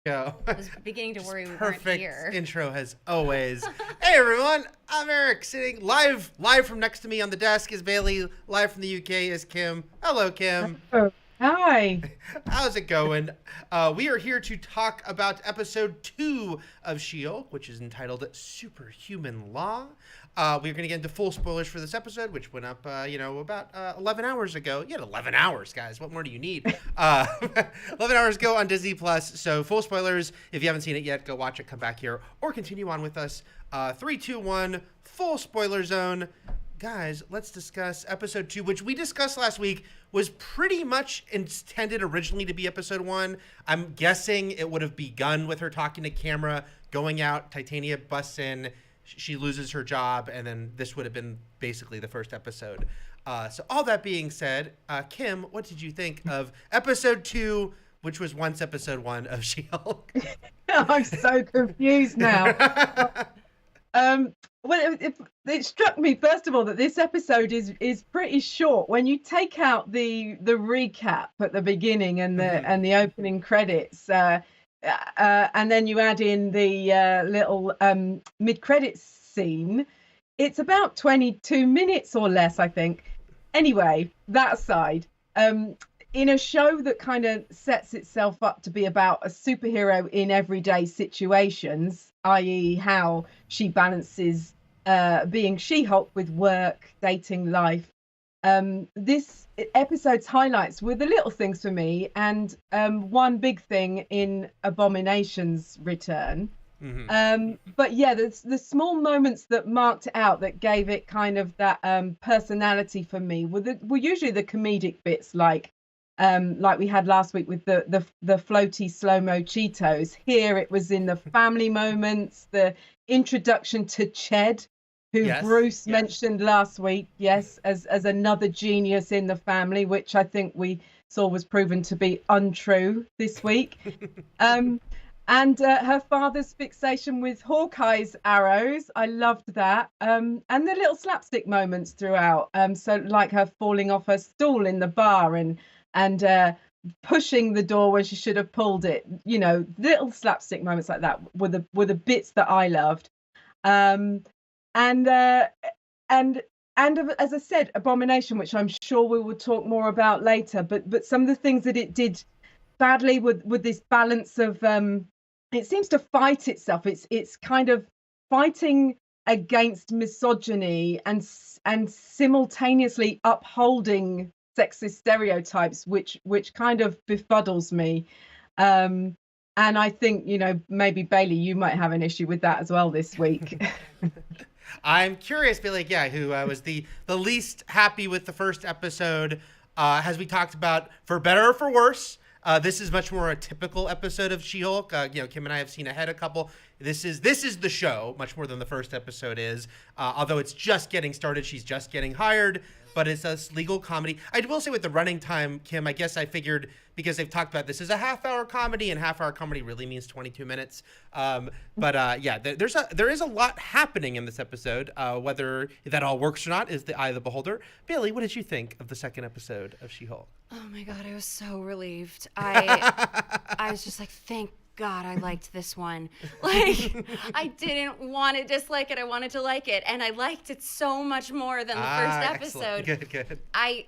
Go. I was beginning to worry we weren't Perfect here. intro as always. Hey everyone, I'm Eric, sitting live from next to me on the desk is Bailey. Live from the UK is Kim. Hello, Kim. Oh, hi. How's it going? We are here to talk about episode 2 of She-Hulk, which is entitled Superhuman Law. We're going to get into full spoilers for this episode, which went up, about 11 hours ago. You had 11 hours, guys. What more do you need? 11 hours ago on Disney+. So full spoilers. If you haven't seen it yet, go watch it, come back here, or continue on with us. 3, 2, 1, full spoiler zone. Guys, let's discuss episode 2, which we discussed last week, was pretty much intended originally to be episode 1. I'm guessing it would have begun with her talking to camera, going out, Titania busts in, she loses her job, and then this would have been basically the first episode. So all that being said, Kim, what did you think of episode 2, which was once episode 1 of She-Hulk? I'm so confused now. Well, it struck me first of all that this episode is pretty short. When you take out the recap at the beginning and the opening credits, and then you add in the little mid-credits scene, it's about 22 minutes or less, I think. Anyway, that aside, in a show that kind of sets itself up to be about a superhero in everyday situations, i.e. how she balances being She-Hulk with work, dating, life, this episode's highlights were the little things for me, and one big thing in Abomination's return. But yeah, the small moments that marked it out, that gave it kind of that personality for me, were usually the comedic bits, like we had last week with the floaty slow-mo Cheetos. Here it was in the family moments, the introduction to Ched, who Bruce mentioned last week, as another genius in the family, which I think we saw was proven to be untrue this week. And her father's fixation with Hawkeye's arrows, I loved that. And the little slapstick moments throughout. So like her falling off her stool in the bar and pushing the door when she should have pulled it. You know, little slapstick moments like that were the bits that I loved. And as I said, Abomination, which I'm sure we will talk more about later, but some of the things that it did badly with this balance of it seems to fight itself. It's kind of fighting against misogyny and simultaneously upholding sexist stereotypes, which kind of befuddles me. And I think, maybe Bailey, you might have an issue with that as well this week. I'm curious, Bailey, who was the least happy with the first episode, as we talked about, for better or for worse. This is much more a typical episode of She-Hulk. Kim and I have seen ahead a couple. This is the show much more than the first episode is. Although it's just getting started, she's just getting hired. But it's a legal comedy. I will say with the running time, Kim, I guess I figured, because they've talked about this is a half-hour comedy, and half-hour comedy really means 22 minutes. There is a lot happening in this episode. Whether that all works or not is the eye of the beholder. Bailey, what did you think of the second episode of She-Hulk? Oh my God, I was so relieved. I was just like, thank God I liked this one. Like, I didn't want to dislike it. I wanted to like it. And I liked it so much more than the first episode. Excellent. Good. I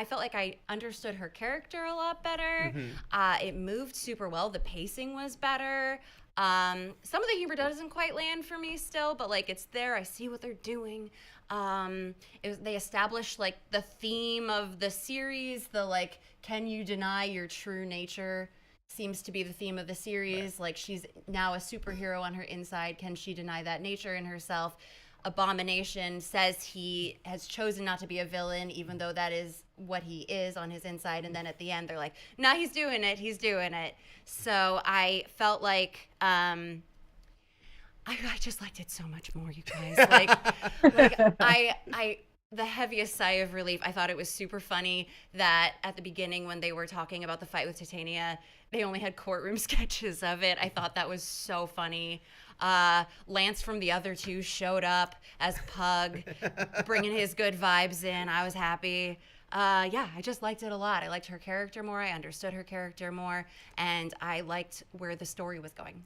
felt like I understood her character a lot better. It moved super well. The pacing was better. Some of the humor doesn't quite land for me still, but like it's there. I see what they're doing. They established like the theme of the series, the like, can you deny your true nature? Seems to be the theme of the series. Right. Like, she's now a superhero on her inside. Can she deny that nature in herself? Abomination says he has chosen not to be a villain, even though that is what he is on his inside. And then at the end, they're like, nah, he's doing it. So I felt like, I just liked it so much more, you guys. The heaviest sigh of relief. I thought it was super funny that at the beginning when they were talking about the fight with Titania, they only had courtroom sketches of it. I thought that was so funny. Lance from the other two showed up as Pug, bringing his good vibes in. I was happy. Yeah, I just liked it a lot. I liked her character more. I understood her character more, and I liked where the story was going.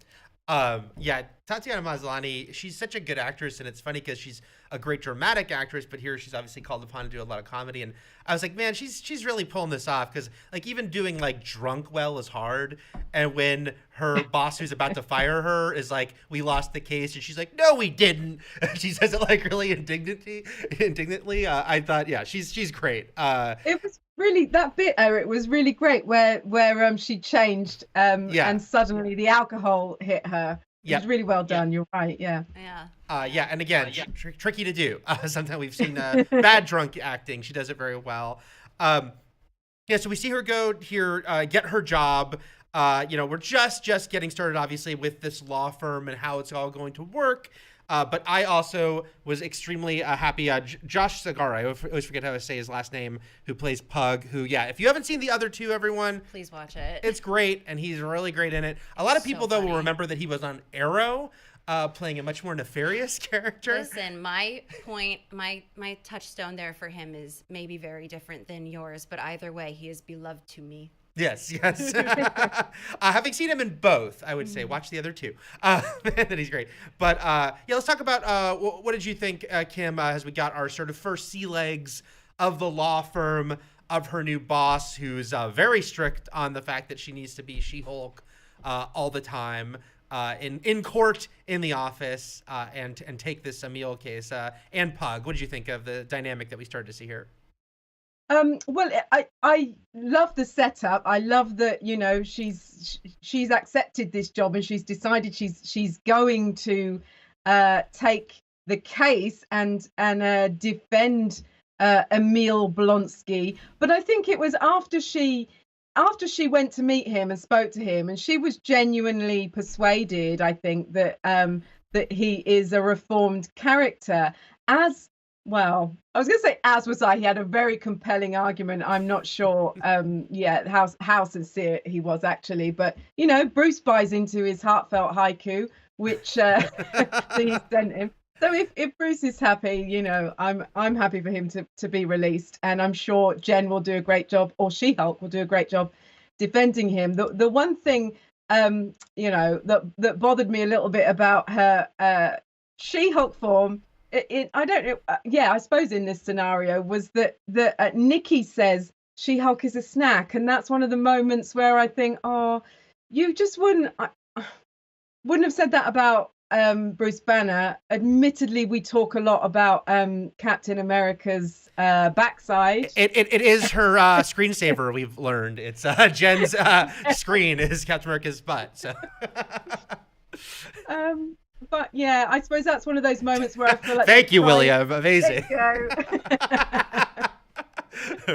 Yeah, Tatiana Maslany, she's such a good actress, and it's funny because she's a great dramatic actress, but here she's obviously called upon to do a lot of comedy, and I was like, man, she's really pulling this off, because like even doing like Drunk Well is hard, and when her boss who's about to fire her is like, we lost the case, and she's like, no, we didn't. She says it like really indignantly. I thought, yeah, she's great. It was really, that bit, Eric, was really great where she changed and suddenly the alcohol hit her. It was really well done. You're right. Yeah. And again, tricky to do. Sometimes we've seen bad drunk acting. She does it very well. So we see her go here, get her job. We're just getting started, obviously, with this law firm and how it's all going to work. But I also was extremely happy. Josh Segarra, I always forget how to say his last name, who plays Pug, who, if you haven't seen the other two, everyone, please watch it. It's great, and he's really great in it. A lot of people, though, will remember that he was on Arrow, playing a much more nefarious character. Listen, my point, my touchstone there for him is maybe very different than yours, but either way, he is beloved to me. Yes. Having seen him in both, I would say watch the other two. That he's great. But let's talk about what did you think, Kim, as we got our sort of first sea legs of the law firm, of her new boss, who's very strict on the fact that she needs to be She-Hulk all the time, in court, in the office, and take this Emil case. And Pug, what did you think of the dynamic that we started to see here? Well, I love the setup. I love that, she's accepted this job and she's decided she's going to take the case and defend Emil Blonsky. But I think it was after she went to meet him and spoke to him, and she was genuinely persuaded, I think, that he is a reformed character. Well, I was going to say, as was I. He had a very compelling argument. I'm not sure, how sincere he was actually. But, Bruce buys into his heartfelt haiku, which he sent him. So if Bruce is happy, I'm happy for him to be released. And I'm sure Jen will do a great job, or She-Hulk will do a great job defending him. The one thing, that bothered me a little bit about her She-Hulk form, I don't know. I suppose in this scenario was that Nikki says She-Hulk is a snack, and that's one of the moments where I think, oh, you just wouldn't have said that about Bruce Banner. Admittedly, we talk a lot about Captain America's backside. It is her screensaver. We've learned it's Jen's screen is Captain America's butt. So. But I suppose that's one of those moments where I feel like. Thank you, William. Amazing.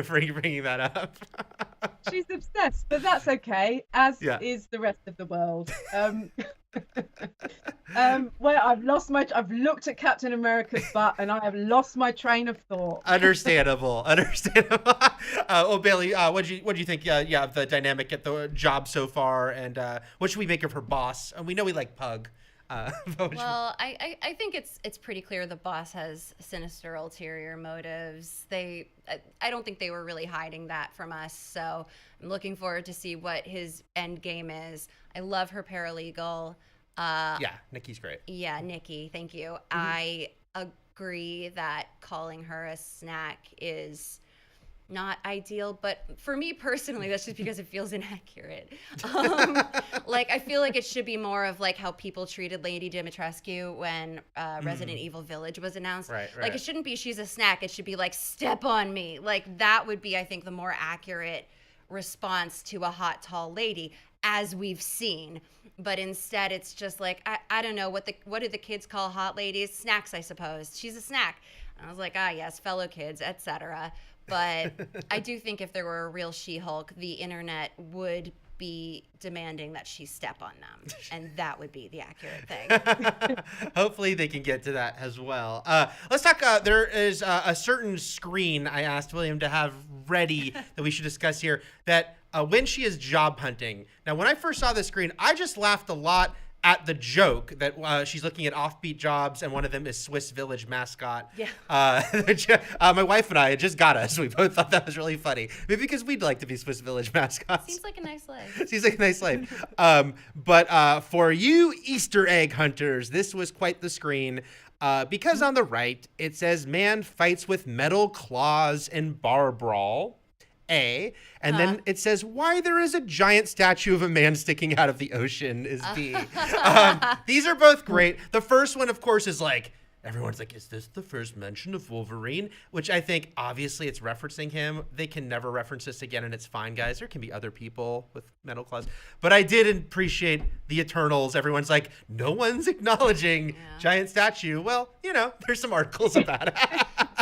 For bringing that up. She's obsessed, but that's okay, as is the rest of the world. Well, I've looked at Captain America's butt, and I have lost my train of thought. Understandable. Well, Bailey, what do you think? Of the dynamic at the job so far, and what should we make of her boss? And we know we like Pug. Well, I think it's pretty clear the boss has sinister ulterior motives. I don't think they were really hiding that from us, so I'm looking forward to see what his end game is. I love her paralegal. Nikki's great. Yeah, Nikki, thank you. Mm-hmm. I agree that calling her a snack is not ideal, but for me personally, that's just because it feels inaccurate. I feel like it should be more of like how people treated Lady Dimitrescu when Resident Evil Village was announced. Right. Like, it shouldn't be she's a snack. It should be like, step on me. Like, that would be, I think, the more accurate response to a hot, tall lady, as we've seen. But instead, it's just like, I don't know, what do the kids call hot ladies? Snacks, I suppose. She's a snack. And I was like, yes, fellow kids, etc. But I do think if there were a real She-Hulk, the internet would be demanding that she step on them, and that would be the accurate thing. Hopefully they can get to that as well. Let's talk. There is a certain screen I asked William to have ready that we should discuss here, that when she is job hunting. Now, when I first saw this screen, I just laughed a lot at the joke that she's looking at offbeat jobs, and one of them is Swiss Village mascot. Yeah. My wife and I, it just got us. We both thought that was really funny. Maybe because we'd like to be Swiss Village mascots. Seems like a nice life. Seems like a nice life. But for you Easter egg hunters, this was quite the screen. Because on the right, it says, man fights with metal claws in bar brawl. A, and then it says, why there is a giant statue of a man sticking out of the ocean is B. These are both great. The first one, of course, is like, everyone's like, is this the first mention of Wolverine? Which I think, obviously, it's referencing him. They can never reference this again, and it's fine, guys. There can be other people with metal claws. But I did appreciate the Eternals. Everyone's like, no one's acknowledging giant statue. Well, there's some articles about it.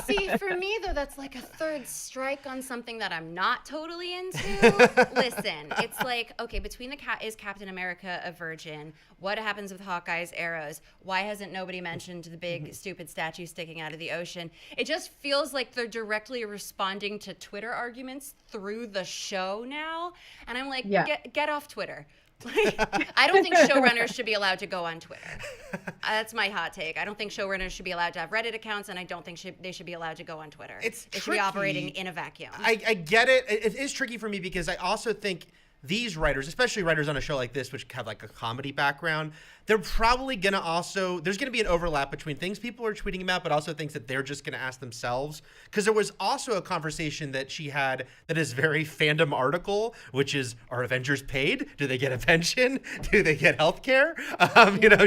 See, for me, though, that's like a third strike on something that I'm not totally into. Listen, it's like, okay, between is Captain America a virgin? What happens with Hawkeye's arrows? Why hasn't nobody mentioned the big, stupid statue sticking out of the ocean? It just feels like they're directly responding to Twitter arguments through the show now. And I'm like, get off Twitter. I don't think showrunners should be allowed to go on Twitter. That's my hot take. I don't think showrunners should be allowed to have Reddit accounts, and I don't think they should be allowed to go on Twitter. They should be operating in a vacuum. I get it. It is tricky for me because I also think these writers, especially writers on a show like this, which have like a comedy background, they're probably going to also, there's going to be an overlap between things people are tweeting about, but also things that they're just going to ask themselves. Because there was also a conversation that she had that is very Fandom article, which is, are Avengers paid? Do they get a pension? Do they get health care?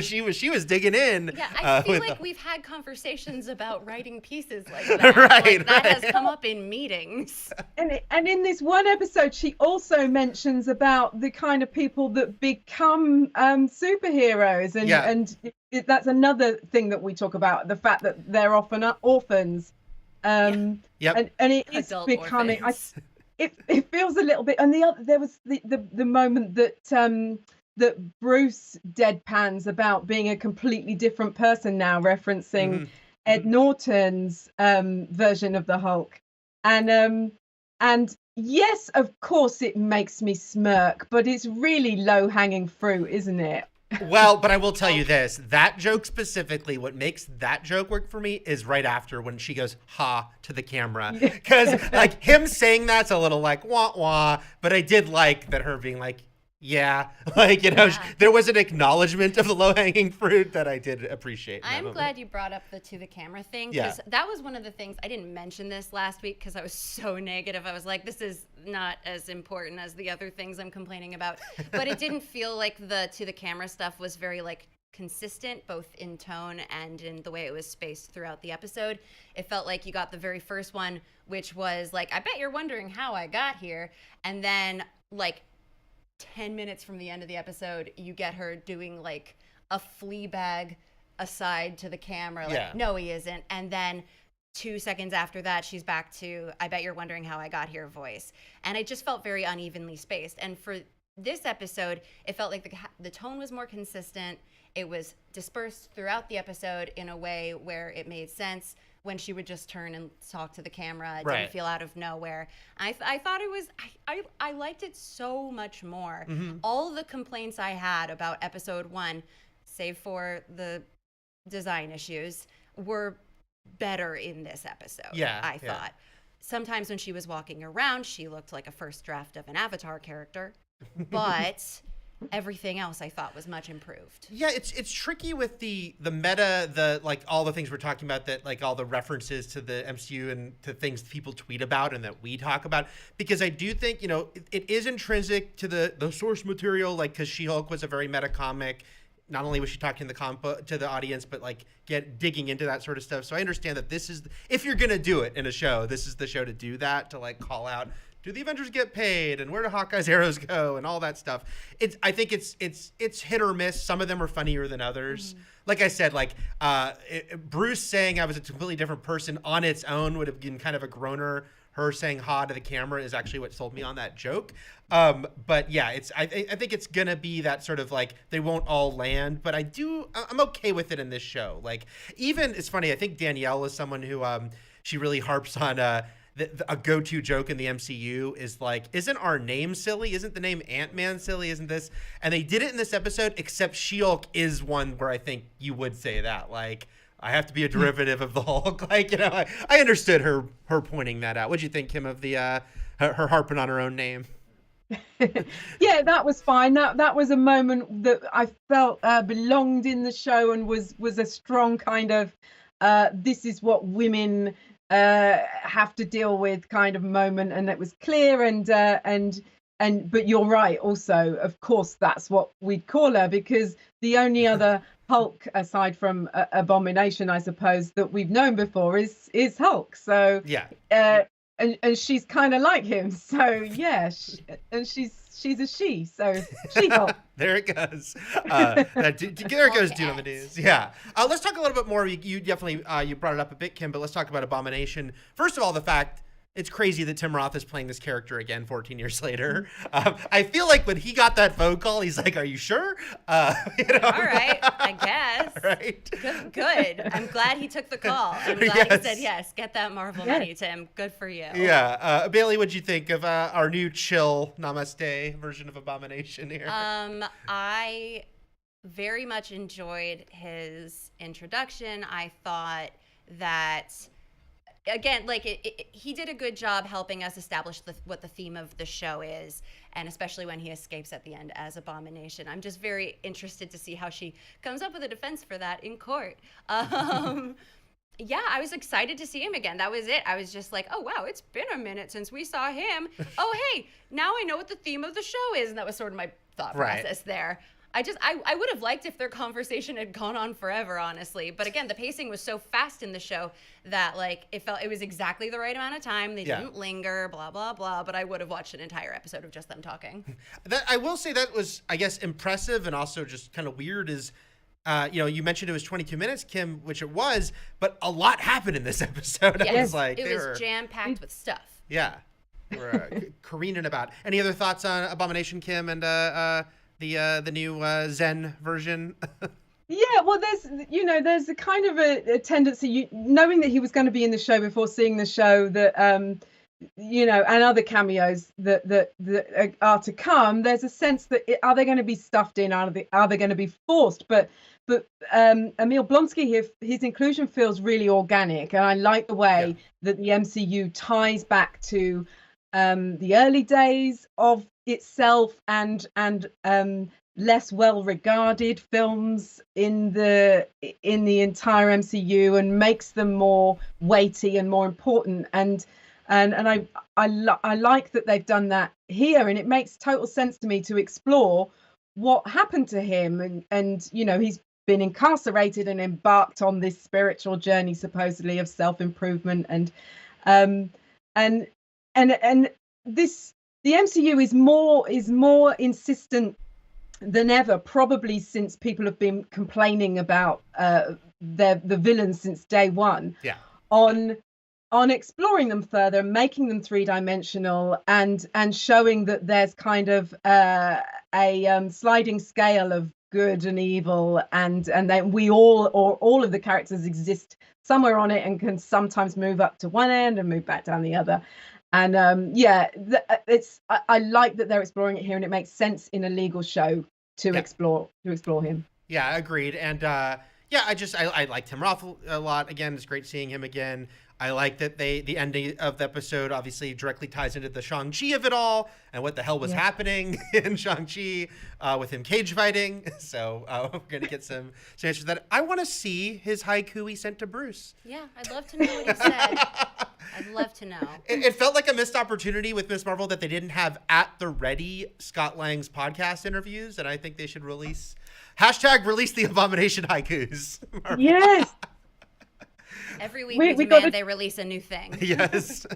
She was digging in. Yeah, I feel like we've had conversations about writing pieces like that. That has come up in meetings. And in this one episode, she also mentions about the kind of people that become superheroes. And that's another thing that we talk about, the fact that they're often orphans. And it is Adult becoming it feels a little bit, and there was the moment that Bruce deadpans about being a completely different person now, referencing Ed Norton's version of the Hulk. And yes, of course it makes me smirk, but it's really low-hanging fruit, isn't it? Well, but I will tell you this, that joke specifically, what makes that joke work for me is right after when she goes, ha, to the camera. Because like him saying that's a little like, wah, wah. But I did like that her being like, yeah, there was an acknowledgement of the low-hanging fruit that I did appreciate. I'm glad you brought up the to the camera thing, because that was one of the things, I didn't mention this last week because I was so negative. I was like, this is not as important as the other things I'm complaining about. But it didn't feel like the to the camera stuff was very like consistent, both in tone and in the way it was spaced throughout the episode. It felt like you got the very first one, which was like, I bet you're wondering how I got here. And then like 10 minutes from the end of the episode, you get her doing like a Fleabag aside to the camera, like, no, he isn't. And then 2 seconds after that, she's back to, I bet you're wondering how I got here voice. And it just felt very unevenly spaced. And for this episode, it felt like the tone was more consistent. It was dispersed throughout the episode in a way where it made sense. When she would just turn and talk to the camera, it didn't feel out of nowhere. I thought it was, I liked it so much more. All the complaints I had about episode 1, save for the design issues, were better in this episode, I thought. Sometimes when she was walking around, she looked like a first draft of an Avatar character, but everything else I thought was much improved. Yeah, it's tricky with the meta, the like all the things we're talking about, that like all the references to the MCU and to things people tweet about and that we talk about, because I do think, it is intrinsic to the source material, like, because She-Hulk was a very meta comic. Not only was she talking to the audience, but like digging into that sort of stuff. So I understand that this is, if you're gonna do it in a show, this is the show to do that, to like call out, do the Avengers get paid, and where do Hawkeye's arrows go, and all that stuff. I think it's hit or miss. Some of them are funnier than others. Like I said, like Bruce saying I was a completely different person on its own would have been kind of a groaner. Her saying ha to the camera is actually what sold me on that joke. But yeah, I think it's gonna be that sort of like, they won't all land, but I'm okay with it in this show. Like, even, it's funny, I think Danielle is someone who she really harps on a go-to joke in the MCU is like, isn't our name silly? Isn't the name Ant-Man silly? Isn't this? And they did it in this episode, except She-Hulk is one where I think you would say that. Like, I have to be a derivative of the Hulk. Like, you know, I understood her pointing that out. What'd you think, Kim, of the her harping on her own name? Yeah, that was fine. That was a moment that I felt belonged in the show and was a strong kind of this is what women have to deal with kind of moment, and it was clear. And but you're right. Also, of course, that's what we'd call her, because the only other Hulk aside from Abomination, I suppose, that we've known before is Hulk. So yeah. And she's kind of like him, so yeah, and she's a she, so She-Hulk. There it goes. There it goes, Dune on the news. Yeah. Let's talk a little bit more. You definitely you brought it up a bit, Kim, but let's talk about Abomination. First of all, the fact it's crazy that Tim Roth is playing this character again 14 years later. I feel like when he got that phone call, he's like, "Are you sure?" You know? All right, I guess. Right. Good. I'm glad he took the call. I'm glad he said yes. Get that Marvel money, Tim. Good for you. Yeah. Bailey, what'd you think of our new chill Namaste version of Abomination here? I very much enjoyed his introduction. I thought that, again, like he did a good job helping us establish what the theme of the show is, and especially when he escapes at the end as Abomination. I'm just very interested to see how she comes up with a defense for that in court. Yeah, I was excited to see him again. That was it. I was just like, oh, wow, it's been a minute since we saw him. Oh, hey, now I know what the theme of the show is. And that was sort of my thought process there. I would have liked if their conversation had gone on forever, honestly. But again, the pacing was so fast in the show that like it was exactly the right amount of time. They didn't linger, blah, blah, blah. But I would have watched an entire episode of just them talking. That I will say that was, I guess, impressive and also just kind of weird is, you know, you mentioned it was 22 minutes, Kim, which it was, but a lot happened in this episode. Yes. I was like, it was jam-packed with stuff. Yeah. They were careening about. Any other thoughts on Abomination, Kim, and the new Zen version? Yeah, well, there's a kind of a tendency, knowing that he was going to be in the show before seeing the show, that you know, and other cameos that are to come. There's a sense that are they going to be stuffed in? Are they going to be forced? But Emil Blonsky, his inclusion feels really organic, and I like the way that the MCU ties back to the early days of itself and less well regarded films in the entire MCU, and makes them more weighty and more important. And I like that they've done that here, and it makes total sense to me to explore what happened to him, and you know, he's been incarcerated and embarked on this spiritual journey supposedly of self-improvement, and this, the MCU is more insistent than ever, probably since people have been complaining about the villains since day one, on exploring them further, making them three-dimensional, and showing that there's kind of a sliding scale of good and evil, and then we all of the characters exist somewhere on it, and can sometimes move up to one end and move back down the other. And I like that they're exploring it here, and it makes sense in a legal show to explore him. Yeah, agreed. And I liked Tim Roth a lot. Again, it's great seeing him again. I like that the ending of the episode obviously directly ties into the Shang-Chi of it all, and what the hell was happening in Shang-Chi with him cage fighting. So we're going to get some answers to that. I want to see his haiku he sent to Bruce. Yeah, I'd love to know what he said. I'd love to know. It felt like a missed opportunity with Ms. Marvel that they didn't have at the ready Scott Lang's podcast interviews, and I think they should release #release the Abomination haikus. Yes. Every week we demand they release a new thing. Yes.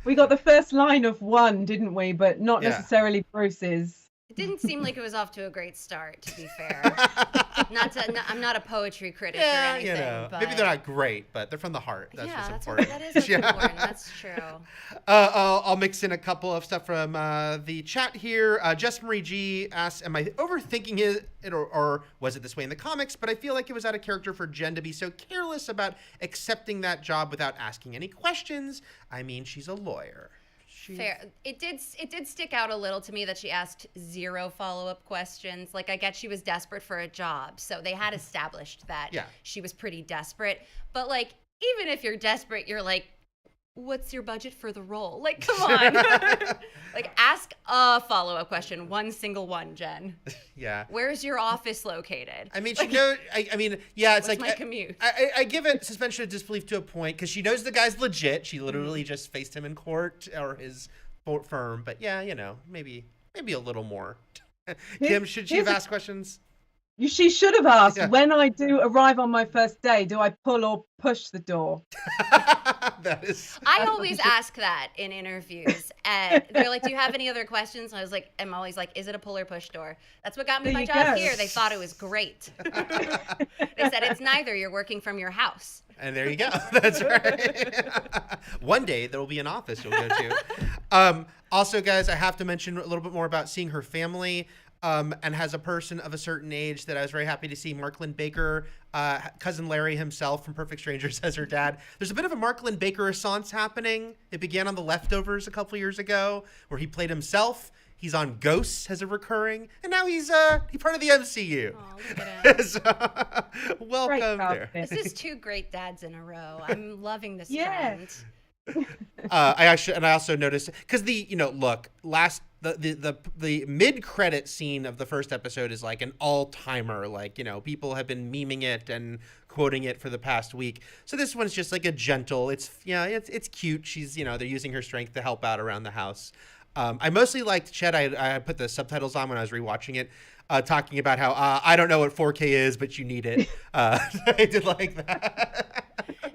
We got the first line of one, didn't we? But not necessarily Bruce's. It didn't seem like it was off to a great start, to be fair. I'm not a poetry critic or anything. You know, but... maybe they're not great, but they're from the heart. That's what's important. That is what's important. That's true. I'll mix in a couple of stuff from the chat here. Jess Marie G asks, am I overthinking it or was it this way in the comics? But I feel like it was out of character for Jen to be so careless about accepting that job without asking any questions. I mean, she's a lawyer. Fair. It did stick out a little to me that she asked 0 follow-up questions. Like, I get she was desperate for a job, so they had established that she was pretty desperate. But, like, even if you're desperate, you're like, what's your budget for the role? Like, come on. Like, ask a follow-up question, one single one, Jen. Yeah. Where's your office located? I mean, she knows. I mean, yeah, it's what's like my commute. I give it suspension of disbelief to a point because she knows the guy's legit. She literally just faced him in court or his firm. But yeah, you know, maybe a little more. Kim, should she have asked questions? She should have asked, when I do arrive on my first day, do I pull or push the door? I always ask that in interviews. And they're like, do you have any other questions? And I'm always like, is it a pull or push door? That's what got me my job here. They thought it was great. They said, it's neither. You're working from your house. And there you go. That's right. One day there will be an office you'll go to. Also, guys, I have to mention a little bit more about seeing her family. And has a person of a certain age that I was very happy to see. Marklyn Baker, cousin Larry himself from Perfect Strangers as her dad. There's a bit of a Marklyn Baker renaissance happening. It began on The Leftovers a couple years ago, where he played himself. He's on Ghosts as a recurring, and now he's part of the MCU. Oh, look at him. So, welcome there. This is 2 great dads in a row. I'm loving this trend. I also noticed because the mid-credit scene of the first episode is like an all-timer. Like, you know, people have been memeing it and quoting it for the past week. So this one's just like a gentle. It's cute. She's, you know, they're using her strength to help out around the house. I mostly liked Chet. I put the subtitles on when I was rewatching it, talking about how I don't know what 4K is, but you need it. I did like that.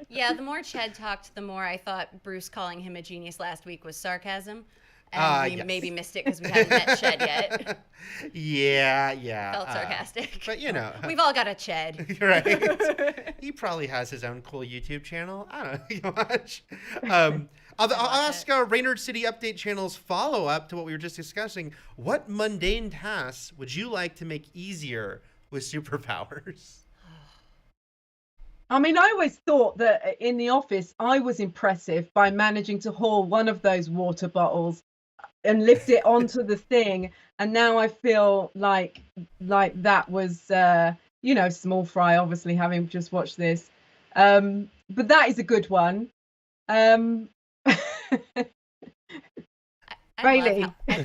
Yeah, the more Ched talked, the more I thought Bruce calling him a genius last week was sarcasm. And we maybe missed it because we hadn't met Ched yet. Yeah. Felt sarcastic. But, you know. We've all got a Ched. Right. He probably has his own cool YouTube channel. I don't know. You can watch. I'll ask Raynard City Update Channel's follow-up to what we were just discussing. What mundane tasks would you like to make easier with superpowers? I mean, I always thought that in the office, I was impressive by managing to haul one of those water bottles and lift it onto the thing. And now I feel like that was, small fry, obviously, having just watched this. But that is a good one. I'd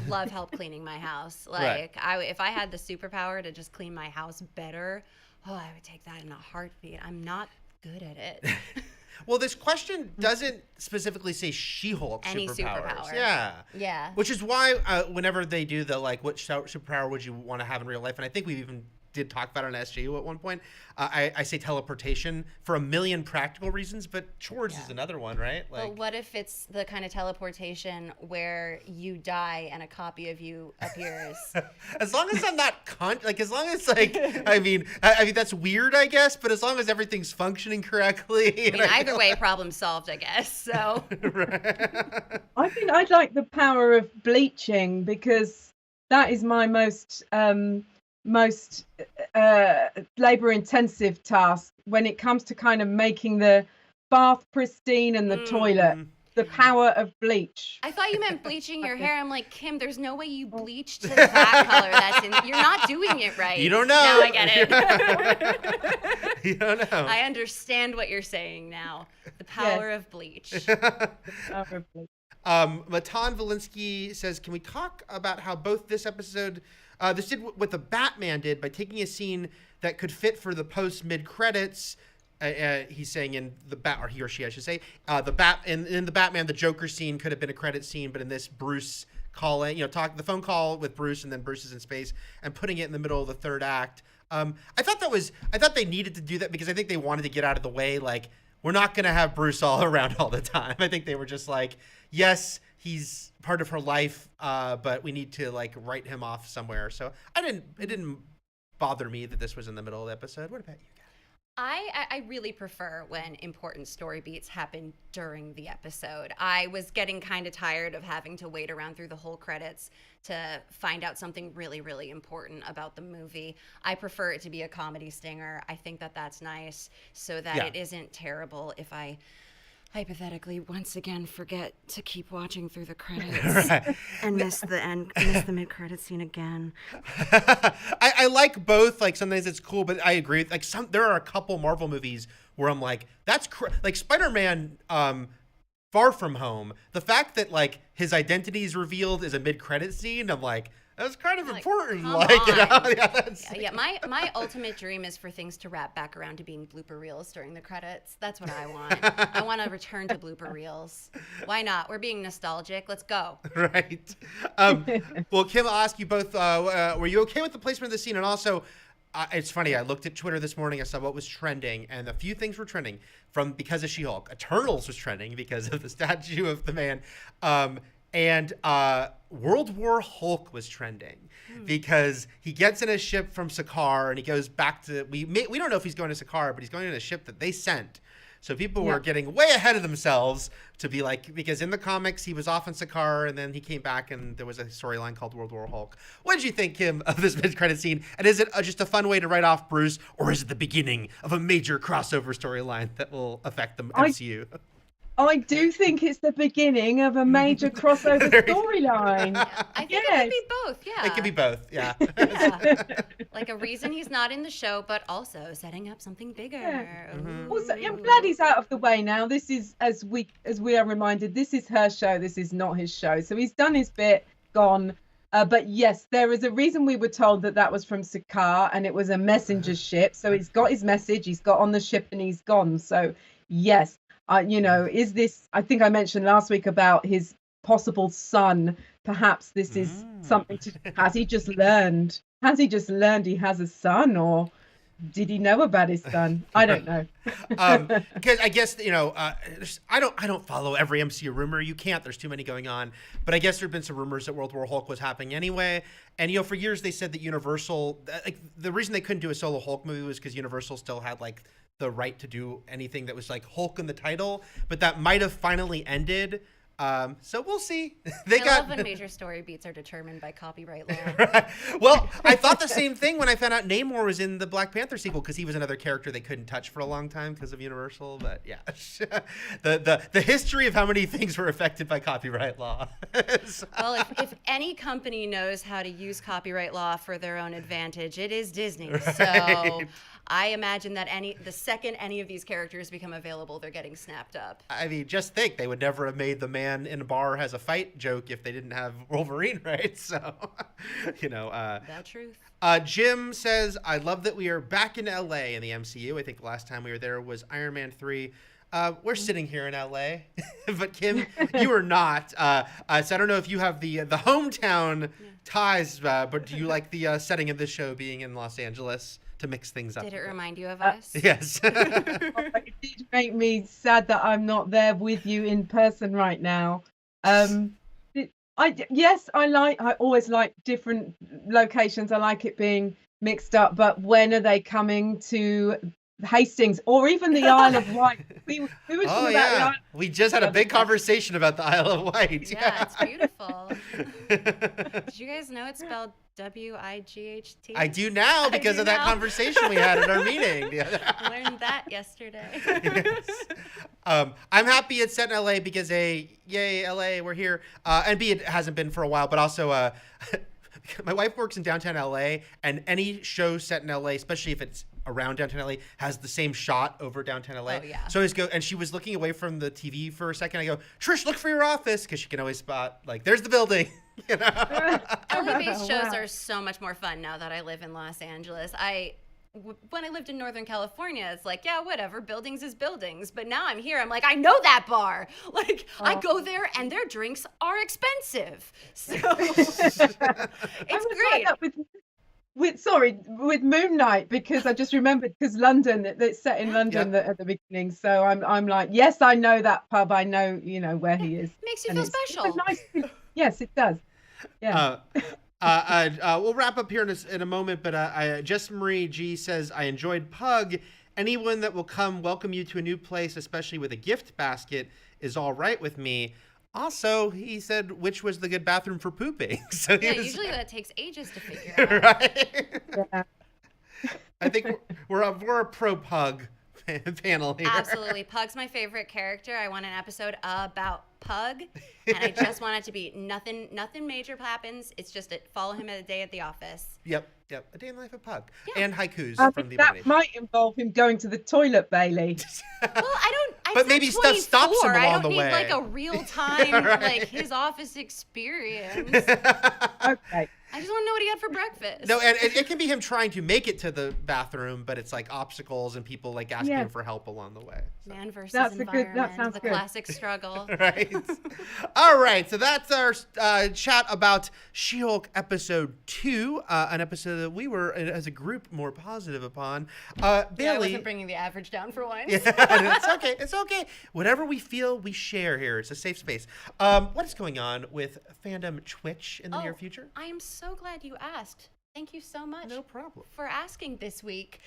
love help cleaning my house. Like, right. If I had the superpower to just clean my house better, I would take that in a heartbeat. I'm not good at it. Well, this question doesn't specifically say She-Hulk superpowers. Yeah. Which is why whenever they do the, like, what superpower would you want to have in real life, and I think we even did talk about it on SJU at one point, I say teleportation for a million practical reasons, but chores is another one, right? Like, but what if it's the kind of teleportation where you die and a copy of you appears? As long as I'm not as long as, like, I mean that's weird, I guess, but as long as everything's functioning correctly. I mean, either way, problem solved, I guess. So. Right. I think I'd like the power of bleaching because that is my most labor intensive task when it comes to kind of making the bath pristine and the toilet. The power of bleach. I thought you meant bleaching your hair. I'm like, Kim, there's no way you bleach to that color. That's you're not doing it right. You don't know. Now I get it. You don't know. I understand what you're saying now. The power of bleach. The power of bleach. Matan Valinsky says, can we talk about how both this episode this did what the Batman did by taking a scene that could fit for the post mid credits. He's saying in or he or she, I should say, in the Batman, the Joker scene could have been a credit scene, but in this, Bruce calling, the phone call with Bruce, and then Bruce is in space, and putting it in the middle of the third act. I thought they needed to do that because I think they wanted to get out of the way. Like, we're not going to have Bruce all around all the time. I think they were just like, yes, he's part of her life, but we need to like write him off somewhere. So it didn't bother me that this was in the middle of the episode. What about you? I really prefer when important story beats happen during the episode. I was getting kind of tired of having to wait around through the whole credits to find out something really, really important about the movie. I prefer it to be a comedy stinger. I think that that's nice so that it isn't terrible if I hypothetically once again forget to keep watching through the credits and miss the mid-credit scene again. I like both. Like sometimes it's cool, but I agree. Like there are a couple Marvel movies where I'm like, that's like Spider-Man Far From Home. The fact that like his identity is revealed is a mid-credit scene, I'm like, that's kind of important. Like, you know? My ultimate dream is for things to wrap back around to being blooper reels during the credits. That's what I want. I want to return to blooper reels. Why not? We're being nostalgic. Let's go. Right. Well, Kim, I'll ask you both, were you okay with the placement of the scene? And also, it's funny, I looked at Twitter this morning, I saw what was trending, and a few things were trending because of She-Hulk. Eternals was trending because of the statue of the man. And World War Hulk was trending because he gets in a ship from Sakaar and he goes back to we don't know if he's going to Sakaar, but he's going in a ship that they sent. So people were getting way ahead of themselves to be like, because in the comics he was off in Sakaar and then he came back and there was a storyline called World War Hulk. What did you think, Kim, of this mid-credit scene? And is it just a fun way to write off Bruce, or is it the beginning of a major crossover storyline that will affect the MCU? I do think it's the beginning of a major crossover storyline. I think it could be both, It could be both, yeah. Like a reason he's not in the show, but also setting up something bigger. Yeah. Also, I'm glad he's out of the way now. This is, as we are reminded, this is her show. This is not his show. So he's done his bit, gone. But yes, there is a reason we were told that was from Sakaar, and it was a messenger ship. So he's got his message, he's got on the ship, and he's gone. So yes. Is this, I think I mentioned last week about his possible son. Perhaps this is something has he just learned he has a son, or did he know about his son? I don't know. Because I guess, I don't follow every MCU rumor. You can't, there's too many going on. But I guess there've been some rumors that World War Hulk was happening anyway. And, for years they said that Universal, like the reason they couldn't do a solo Hulk movie was because Universal still had like the right to do anything that was like Hulk in the title, but that might have finally ended. So we'll see. I love when major story beats are determined by copyright law. Right. Well, I thought the same thing when I found out Namor was in the Black Panther sequel, because he was another character they couldn't touch for a long time because of Universal. But yeah, the history of how many things were affected by copyright law. Well, if any company knows how to use copyright law for their own advantage, it is Disney. Right. So I imagine that the second any of these characters become available, they're getting snapped up. I mean, just think, they would never have made the man in a bar has a fight joke if they didn't have Wolverine, right? So, The truth. Jim says, I love that we are back in LA in the MCU. I think the last time we were there was Iron Man 3. We're sitting here in LA, but Kim, you are not. So I don't know if you have the hometown ties, but do you like the setting of this show being in Los Angeles to mix things up? Did it remind you of us? Yes. It did make me sad that I'm not there with you in person right now. I always like different locations. I like it being mixed up, but when are they coming to Hastings or even the Isle of Wight? We were talking about the Isle. We just had a big conversation about the Isle of Wight. Yeah, it's beautiful. Did you guys know it's spelled W-I-G-H-T? I do now because of that conversation we had at our meeting. Learned that yesterday. Yes. I'm happy it's set in LA because A, yay, LA, we're here. And B, it hasn't been for a while, but also my wife works in downtown LA, and any show set in LA, especially if it's around downtown LA, has the same shot over downtown LA. Oh, yeah. So I always go, and she was looking away from the TV for a second. I go, Trish, look for your office, because she can always spot, like, there's the building. LA-based shows are so much more fun now that I live in Los Angeles. When I lived in Northern California, it's like, yeah, whatever, buildings is buildings. But now I'm here, I'm like, I know that bar. Like, I go there and their drinks are expensive. So it's great. Like with Moon Knight, because I just remembered, because London, it's set in London at the beginning. So I'm like, yes, I know that pub. I know, where he is. Makes you feel special. Yes, it does. Yeah. We'll wrap up here in a moment, but Jess Marie G says, I enjoyed Pug. Anyone that will come welcome you to a new place, especially with a gift basket, is all right with me. Also, he said, which was the good bathroom for pooping. So Usually that takes ages to figure out. Right? Yeah. I think we're a pro Pug panel here. Absolutely. Pug's my favorite character. I want an episode about Pug, and I just want it to be nothing major happens. It's just follow him at a day at the office. Yep. A day in the life of Pug. Yeah. And haikus from the that animation. might involve him going to the toilet, Bailey. Well, But maybe stuff stops him along the way. I don't need like a real time, Right. like his office experience. Okay. I just want to know what he had for breakfast. No, and it can be him trying to make it to the bathroom, but it's like obstacles and people like asking him for help along the way. So. Man versus That environment. sounds the good. classic struggle. Right. All right. So that's our chat about She-Hulk episode 2, an episode that we were, as a group, more positive upon. Yeah, I Bailey. wasn't bringing the average down for once. Yeah, it's okay. It's okay. Whatever we feel, we share here. It's a safe space. What is going on with Fandom Twitch in the near future? I am so glad you asked. Thank you so much. No problem. For asking this week.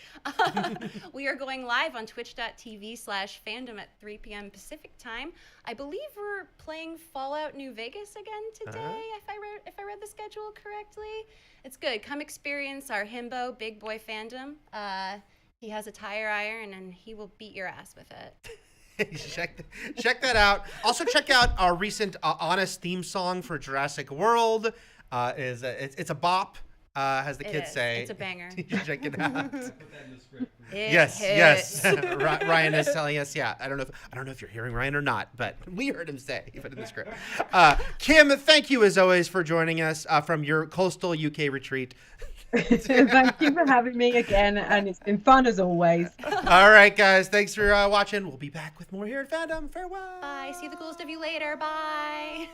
We are going live on twitch.tv/fandom at 3 p.m. Pacific time. I believe we're playing Fallout New Vegas again today, if I read the schedule correctly. It's good. Come experience our himbo Big Boy Fandom. He has a tire iron and he will beat your ass with it. check that out. Also check out our recent Honest theme song for Jurassic World. It's a bop. As the kids say. It's a banger. You should check it out. Yes. Ryan is telling us. Yeah, I don't know if you're hearing Ryan or not, but we heard him say even in the script. Kim, thank you as always for joining us from your coastal UK retreat. Thank you for having me again, and it's been fun as always. All right, guys, thanks for watching. We'll be back with more here at Fandom. Farewell. Bye. See the coolest of you later. Bye.